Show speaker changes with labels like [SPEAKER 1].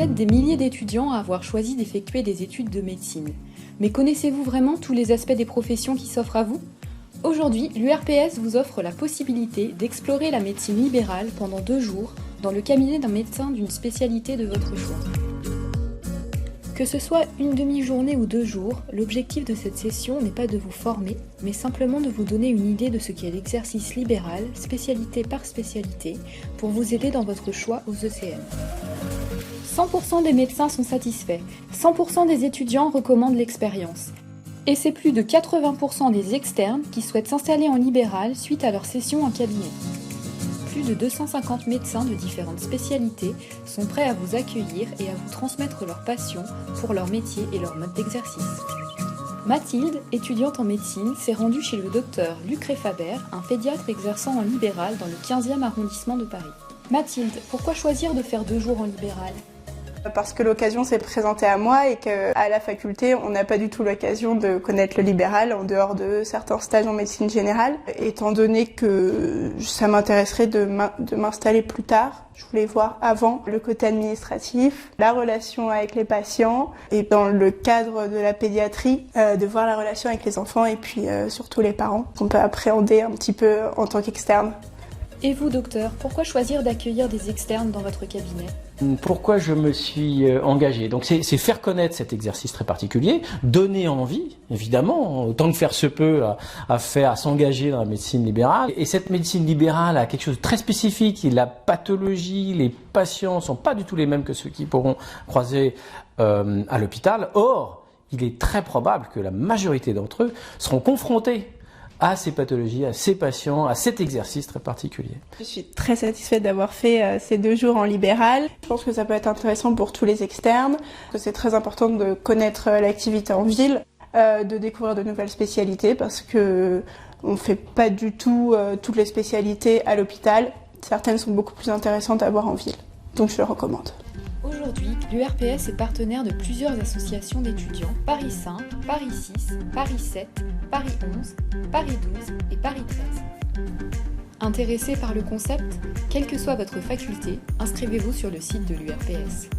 [SPEAKER 1] Vous êtes des milliers d'étudiants à avoir choisi d'effectuer des études de médecine. Mais connaissez-vous vraiment tous les aspects des professions qui s'offrent à vous ? Aujourd'hui, l'URPS vous offre la possibilité d'explorer la médecine libérale pendant 2 jours dans le cabinet d'un médecin d'une spécialité de votre choix. Que ce soit une demi-journée ou 2 jours, l'objectif de cette session n'est pas de vous former, mais simplement de vous donner une idée de ce qu'est l'exercice libéral, spécialité par spécialité, pour vous aider dans votre choix aux ECN. 100% des médecins sont satisfaits, 100% des étudiants recommandent l'expérience. Et c'est plus de 80% des externes qui souhaitent s'installer en libéral suite à leur session en cabinet. Plus de 250 médecins de différentes spécialités sont prêts à vous accueillir et à vous transmettre leur passion pour leur métier et leur mode d'exercice. Mathilde, étudiante en médecine, s'est rendue chez le docteur Luc Réfaber, un pédiatre exerçant en libéral dans le 15e arrondissement de Paris. Mathilde, pourquoi choisir de faire 2 jours en libéral ?
[SPEAKER 2] Parce que l'occasion s'est présentée à moi et qu'à la faculté, on n'a pas du tout l'occasion de connaître le libéral en dehors de certains stages en médecine générale. Étant donné que ça m'intéresserait de m'installer plus tard, je voulais voir avant le côté administratif, la relation avec les patients et dans le cadre de la pédiatrie, de voir la relation avec les enfants et puis surtout les parents qu'on peut appréhender un petit peu en tant qu'externe.
[SPEAKER 1] Et vous, docteur, pourquoi choisir d'accueillir des externes dans votre cabinet ?
[SPEAKER 3] Pourquoi je me suis engagé ? Donc c'est faire connaître cet exercice très particulier, donner envie, évidemment, autant que faire se peut, à s'engager dans la médecine libérale. Et cette médecine libérale a quelque chose de très spécifique. La pathologie, les patients sont pas du tout les mêmes que ceux qui pourront croiser à l'hôpital. Or, il est très probable que la majorité d'entre eux seront confrontés à ces pathologies, à ces patients, à cet exercice très particulier.
[SPEAKER 2] Je suis très satisfaite d'avoir fait ces 2 jours en libéral. Je pense que ça peut être intéressant pour tous les externes, que c'est très important de connaître l'activité en ville, de découvrir de nouvelles spécialités parce que on fait pas du tout toutes les spécialités à l'hôpital. Certaines sont beaucoup plus intéressantes à voir en ville, donc je le recommande.
[SPEAKER 1] Aujourd'hui, l'URPS est partenaire de plusieurs associations d'étudiants, Paris 5, Paris 6, Paris 7, Paris 11, Paris 12 et Paris 13. Intéressé par le concept ? Quelle que soit votre faculté, inscrivez-vous sur le site de l'URPS.